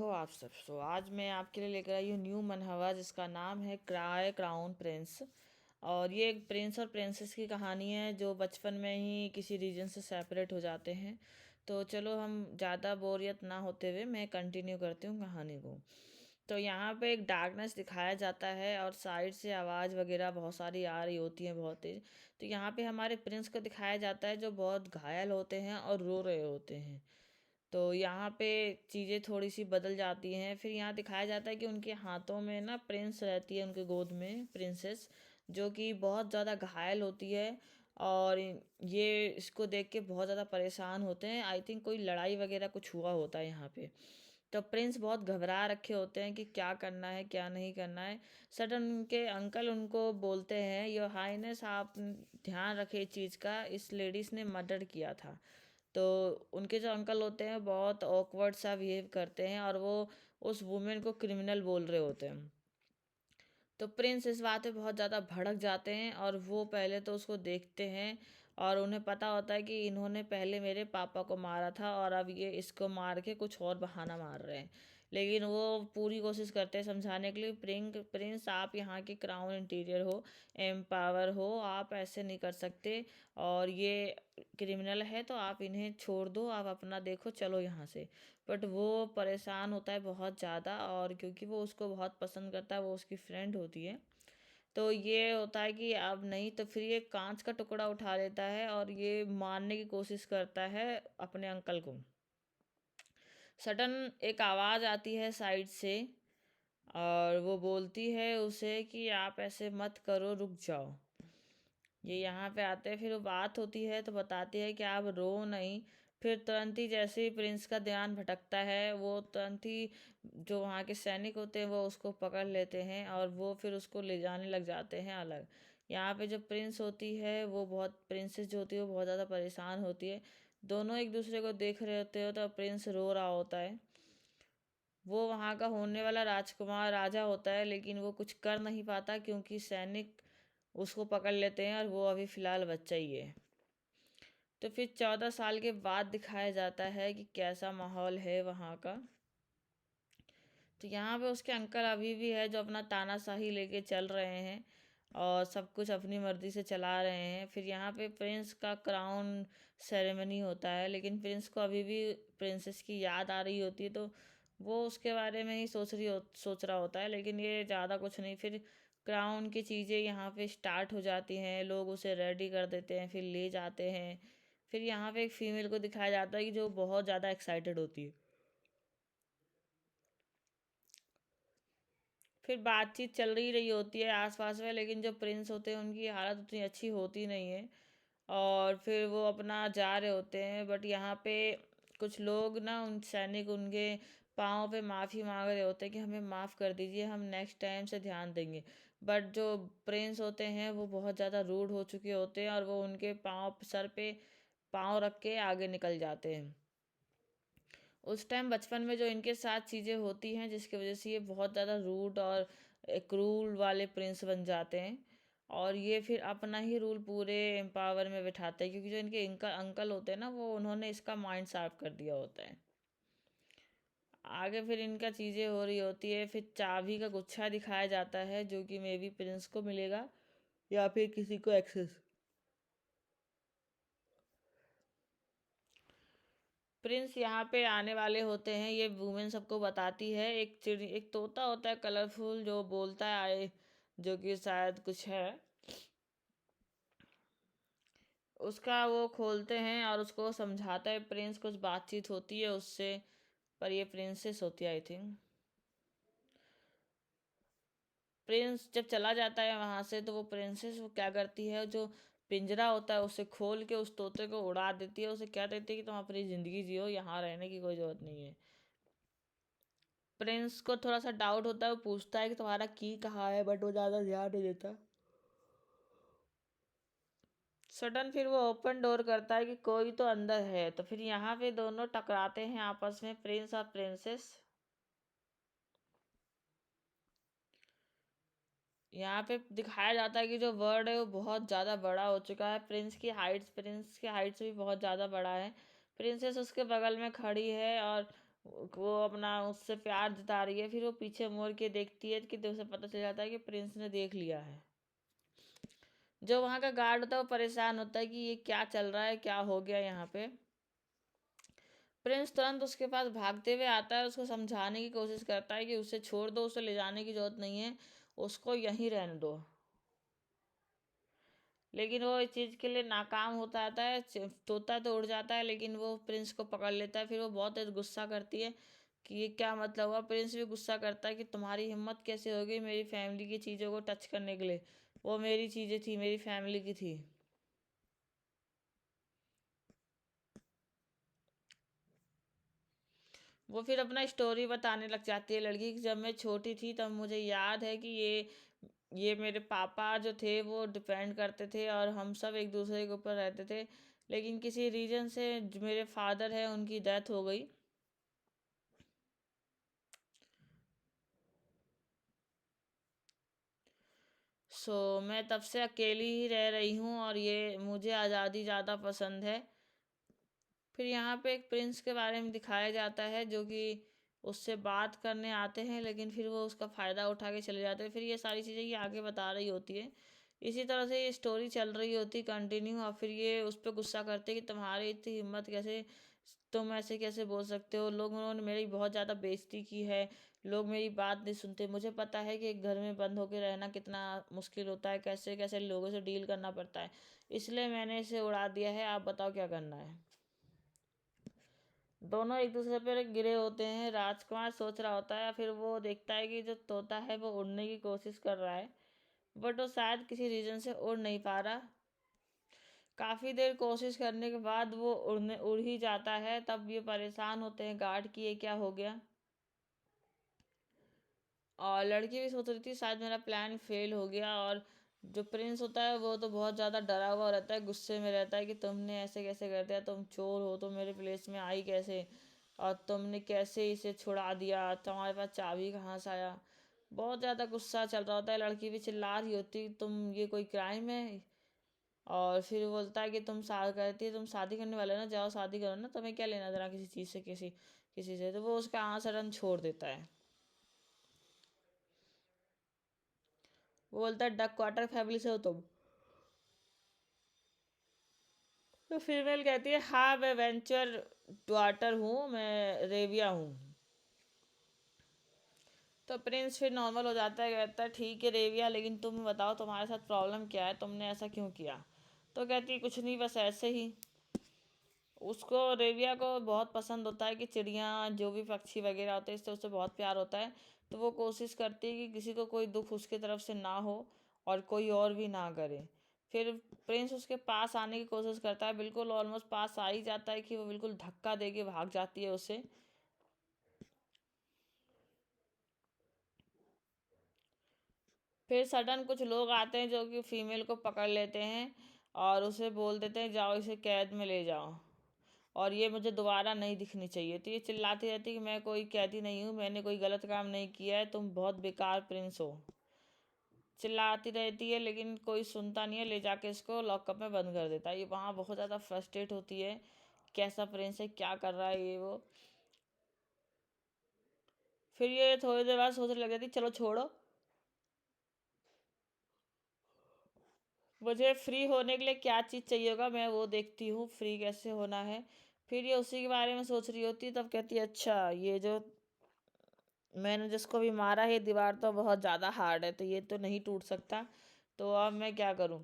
हो आप सब। आज मैं आपके लिए लेकर आई हूँ न्यू मनहवा, जिसका नाम है क्राउन प्रिंस। और ये एक प्रिंस और प्रिंसेस की कहानी है जो बचपन में ही किसी रीजन से सेपरेट हो जाते हैं। तो चलो हम ज़्यादा बोरियत ना होते हुए मैं कंटिन्यू करती हूँ कहानी को। तो यहाँ पे एक डार्कनेस दिखाया जाता है और साइड से आवाज़ वगैरह बहुत सारी आ रही होती हैं, बहुत तेज। तो यहाँ पे हमारे प्रिंस को दिखाया जाता है जो बहुत घायल होते हैं और रो रहे होते हैं। तो यहाँ पे चीज़ें थोड़ी सी बदल जाती हैं। फिर यहाँ दिखाया जाता है कि उनके हाथों में ना प्रिंस रहती है, उनके गोद में प्रिंसेस, जो कि बहुत ज़्यादा घायल होती है। और ये इसको देख के बहुत ज़्यादा परेशान होते हैं। आई थिंक कोई लड़ाई वगैरह कुछ हुआ होता है यहाँ पे। तो प्रिंस बहुत घबरा रखे होते हैं कि क्या करना है क्या नहीं करना है। सडन उनके अंकल उनको बोलते हैं, योर हाइनेस आप ध्यान रखे इस चीज़ का, इस लेडीज़ ने मर्डर किया था। तो उनके जो अंकल होते हैं बहुत ऑकवर्ड सा बिहेव करते हैं और वो उस वुमेन को क्रिमिनल बोल रहे होते हैं। तो प्रिंस इस बात पे बहुत ज़्यादा भड़क जाते हैं और वो पहले तो उसको देखते हैं और उन्हें पता होता है कि इन्होंने पहले मेरे पापा को मारा था और अब ये इसको मार के कुछ और बहाना मार रहे हैं। लेकिन वो पूरी कोशिश करते हैं समझाने के लिए, प्रिंस आप यहाँ के क्राउन इंटीरियर हो, एम्पावर हो, आप ऐसे नहीं कर सकते। और ये क्रिमिनल है तो आप इन्हें छोड़ दो, आप अपना देखो, चलो यहाँ से। बट वो परेशान होता है बहुत ज़्यादा, और क्योंकि वो उसको बहुत पसंद करता है, वो उसकी फ्रेंड होती है। तो ये होता है कि अब नहीं, तो फिर ये कांच का टुकड़ा उठा लेता है और ये मारने की कोशिश करता है अपने अंकल को। सडन एक आवाज़ आती है साइड से और वो बोलती है उसे कि आप ऐसे मत करो, रुक जाओ। ये यहाँ पे आते हैं, फिर वो बात होती है तो बताती है कि आप रो नहीं। फिर तुरंत ही जैसे ही प्रिंस का ध्यान भटकता है, वो तुरंत ही जो वहाँ के सैनिक होते हैं वो उसको पकड़ लेते हैं और वो फिर उसको ले जाने लग जाते हैं अलग। यहाँ पे जो प्रिंस होती है वो बहुत, प्रिंसेस जो होती है वो बहुत ज़्यादा परेशान होती है। दोनों एक दूसरे को देख रहे होते हो तो प्रिंस रो रहा होता है। वो वहाँ का होने वाला राजकुमार राजा होता है, लेकिन वो कुछ कर नहीं पाता क्योंकि सैनिक उसको पकड़ लेते हैं और वो अभी फ़िलहाल बच्चा ही है। तो फिर 14 साल के बाद दिखाया जाता है कि कैसा माहौल है वहाँ का। तो यहाँ पे उसके अंकल अभी भी है जो अपना तानाशाही लेके चल रहे हैं और सब कुछ अपनी मर्ज़ी से चला रहे हैं। फिर यहाँ पे प्रिंस का क्राउन सेरेमनी होता है, लेकिन प्रिंस को अभी भी प्रिंसेस की याद आ रही होती है, तो वो उसके बारे में ही सोच रहा होता है, लेकिन ये ज़्यादा कुछ नहीं। फिर क्राउन की चीज़ें यहाँ पे स्टार्ट हो जाती हैं, लोग उसे रेडी कर देते हैं, फिर ले जाते हैं। फिर यहाँ पे एक फ़ीमेल को दिखाया जाता है कि जो बहुत ज़्यादा एक्साइटेड होती है। फिर बातचीत चल रही होती है आसपास में, लेकिन जो प्रिंस होते हैं उनकी हालत उतनी अच्छी होती नहीं है। और फिर वो अपना जा रहे होते हैं, बट यहाँ पे कुछ लोग ना, उन सैनिक उनके पाँव पे माफ़ी मांग रहे होते हैं कि हमें माफ़ कर दीजिए, हम नेक्स्ट टाइम से ध्यान देंगे। बट जो प्रिंस होते हैं वो बहुत ज़्यादा रूड हो चुके होते हैं और वो उनके पाँव, सर पे पाँव रख के आगे निकल जाते हैं। उस टाइम बचपन में जो इनके साथ चीज़ें होती हैं जिसकी वजह से ये बहुत ज़्यादा रूड और क्रूल वाले प्रिंस बन जाते हैं। और ये फिर अपना ही रूल पूरे एम्पावर में बिठाते हैं, क्योंकि जो इनके इनका अंकल होते हैं ना, वो उन्होंने इसका माइंड साफ कर दिया होता है। आगे फिर इनका चीज़ें हो रही होती है। फिर चाबी का गुच्छा दिखाया जाता है जो कि मे बी प्रिंस को मिलेगा या फिर किसी को एक्सेस। प्रिंस यहाँ पे आने वाले होते हैं, ये वुमेन सबको बताती है। एक तोता होता है कलरफुल जो बोलता है आए, जो कि शायद कुछ है उसका, वो खोलते हैं और उसको समझाता है प्रिंस, कुछ बातचीत होती है उससे। पर ये प्रिंसेस होती है आई थिंक। प्रिंस जब चला जाता है वहां से, तो वो प्रिंसेस वो क्या करती है, जो पिंजरा होता है उसे खोल के उस तोते को उड़ा देती है। उसे क्या देती है कि तुम अपनी ज़िंदगी जियो, यहाँ रहने की कोई ज़रूरत नहीं है। प्रिंस को थोड़ा सा डाउट होता है, वो पूछता है कि तुम्हारा की कहाँ है, बट वो ज़्यादा ध्यान नहीं देता। सडन फिर वो ओपन डोर करता है कि कोई तो अंदर है। तो फिर यहाँ पे दोनों टकराते हैं आपस में, प्रिंस और प्रिंसेस। यहाँ पे दिखाया जाता है कि जो वर्ड है वो बहुत ज़्यादा बड़ा हो चुका है। प्रिंस की हाइट से भी बहुत ज़्यादा बड़ा है। प्रिंसेस उसके बगल में खड़ी है और वो अपना उससे प्यार जता रही है, फिर वो पीछे मुड़ के देखती है कि तो उसे पता चल जाता है कि प्रिंस ने देख लिया है। जो वहाँ का गार्ड होता है वो परेशान होता है कि ये क्या चल रहा है, क्या हो गया यहाँ पे। प्रिंस तुरंत उसके पास भागते हुए आता है, उसको समझाने की कोशिश करता है कि उसे छोड़ दो, उसे ले जाने की जरूरत नहीं है, उसको यहीं रहने दो। लेकिन वो इस चीज़ के लिए नाकाम होता आता है। तोता तो उड़ जाता है लेकिन वो प्रिंस को पकड़ लेता है। फिर वो बहुत तेज गुस्सा करती है कि ये क्या मतलब हुआ। प्रिंस भी गुस्सा करता है कि तुम्हारी हिम्मत कैसे हो गई मेरी फैमिली की चीज़ों को टच करने के लिए। वो मेरी चीज़ें थी, मेरी फैमिली की थी। वो फिर अपना स्टोरी बताने लग जाती है लड़की कि जब मैं छोटी थी तब मुझे याद है कि ये मेरे पापा जो थे वो डिपेंड करते थे और हम सब एक दूसरे के ऊपर रहते थे, लेकिन किसी रीजन से जो मेरे फादर है उनकी डेथ हो गई। मैं तब से अकेली ही रह रही हूँ और ये मुझे आज़ादी ज़्यादा पसंद है। फिर यहाँ पे एक प्रिंस के बारे में दिखाया जाता है जो कि उससे बात करने आते हैं, लेकिन फिर वो उसका फ़ायदा उठा के चले जाते हैं। फिर ये सारी चीज़ें ये आगे बता रही होती है। इसी तरह से ये स्टोरी चल रही होती कंटिन्यू, और फिर ये उस पर गुस्सा करते कि तुम्हारी इतनी हिम्मत कैसे, तुम ऐसे कैसे बोल सकते हो, लोगों ने मेरी बहुत ज़्यादा बेइज्जती की है, लोग मेरी बात नहीं सुनते। मुझे पता है कि एक घर में बंद होकर रहना कितना मुश्किल होता है, कैसे कैसे लोगों से डील करना पड़ता है, इसलिए मैंने इसे उड़ा दिया है, आप बताओ क्या करना है। दोनों एक दूसरे पर गिरे होते हैं। राजकुमार सोच रहा होता है, फिर वो देखता है कि जो तोता है वो उड़ने की कोशिश कर रहा है, बट वो शायद किसी रीज़न से उड़ नहीं पा रहा। काफ़ी देर कोशिश करने के बाद वो उड़ ही जाता है। तब ये परेशान होते हैं गार्ड कि ये क्या हो गया। और लड़की भी सोच रही थी शायद मेरा प्लान फेल हो गया। और जो प्रिंस होता है वो तो बहुत ज़्यादा डरा हुआ रहता है, गुस्से में रहता है कि तुमने ऐसे कैसे कर दिया, तुम चोर हो, तुम मेरे प्लेस में आई कैसे, और तुमने कैसे इसे छुड़ा दिया, तुम्हारे पास चाबी कहाँ से आया। बहुत ज़्यादा गुस्सा चल रहा होता है। लड़की भी चिल्ला रही होती तुम, ये कोई क्राइम है। और फिर बोलता है कि तुम कहती है तुम शादी करने वाले हो ना, जाओ शादी करो ना, तुम्हें क्या लेना देना किसी चीज़ से, किसी किसी से। तो वो उसका आंसर छोड़ देता है। वो बोलता है डक क्वार्टर फैमिली से हो तुम। तो फीमेल कहती है हाँ मैं वेंचर डॉटर हूँ, मैं रेविया हूँ। तो प्रिंस फिर नॉर्मल हो जाता है, कहता है ठीक है रेविया, लेकिन तुम बताओ तुम्हारे साथ प्रॉब्लम क्या है, तुमने ऐसा क्यों किया। तो कहती है कुछ नहीं, बस ऐसे ही। उसको रेविया को बहुत पसंद होता है कि चिड़िया जो भी पक्षी वगैरह होते हैं इससे उससे बहुत प्यार होता है। तो वो कोशिश करती है कि किसी को कोई दुख उसकी तरफ से ना हो और कोई और भी ना करे। फिर प्रिंस उसके पास आने की कोशिश करता है, बिल्कुल ऑलमोस्ट पास आ ही जाता है कि वो बिल्कुल धक्का दे के भाग जाती है उसे। फिर सडन कुछ लोग आते हैं जो कि फीमेल को पकड़ लेते हैं और उसे बोल देते हैं जाओ इसे कैद में ले जाओ, और ये मुझे दोबारा नहीं दिखनी चाहिए। तो ये चिल्लाती रहती है कि मैं कोई कैदी नहीं हूँ, मैंने कोई गलत काम नहीं किया है, तुम बहुत बेकार प्रिंस हो। चिल्लाती रहती है लेकिन कोई सुनता नहीं है, ले जाके इसको लॉकअप में बंद कर देता है। ये वहाँ बहुत ज़्यादा फ्रस्ट्रेट होती है, कैसा प्रिंस है, क्या कर रहा है ये वो। फिर ये थोड़ी देर बाद सोचने लग जाती चलो छोड़ो, मुझे फ्री होने के लिए क्या चीज़ चाहिए होगा मैं वो देखती हूँ, फ्री कैसे होना है। फिर ये उसी के बारे में सोच रही होती है, तब कहती है अच्छा ये जो मैंने जिसको भी मारा है दीवार तो बहुत ज़्यादा हार्ड है, तो ये तो नहीं टूट सकता, तो अब मैं क्या करूँ।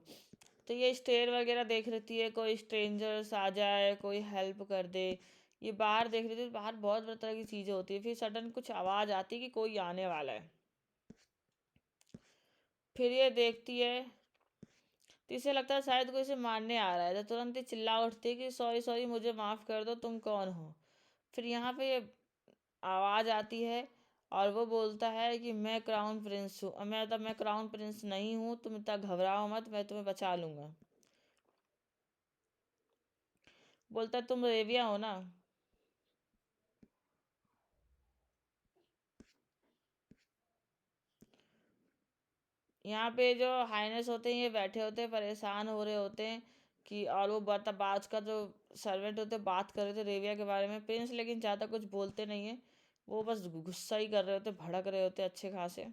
तो ये स्टेयर वगैरह देख रही है, कोई स्ट्रेंजर्स आ जाए, कोई हेल्प कर दे। ये बाहर देख रही थी, तो बाहर बहुत तरह की चीज़ें होती है। फिर सडन कुछ आवाज़ आती है कि कोई आने वाला है। फिर ये देखती है तो इसे लगता है शायद कोई इसे मारने आ रहा है, तो तुरंत ही चिल्ला उठती है कि सॉरी सॉरी मुझे माफ़ कर दो, तुम कौन हो। फिर यहाँ पे ये आवाज़ आती है और वो बोलता है कि मैं क्राउन प्रिंस हूँ, मैं क्राउन प्रिंस नहीं हूँ, तुम इतना घबराओ मत, मैं तुम्हें बचा लूँगा। बोलता है तुम रेविया हो ना। यहाँ पे जो हाइनेस होते हैं ये बैठे होते हैं, परेशान हो रहे होते हैं कि, और वो बाज का जो सर्वेंट होते बात कर रहे थे रेविया के बारे में। प्रिंस लेकिन ज़्यादा कुछ बोलते नहीं है, वो बस गुस्सा ही कर रहे होते, भड़क रहे होते अच्छे खासे।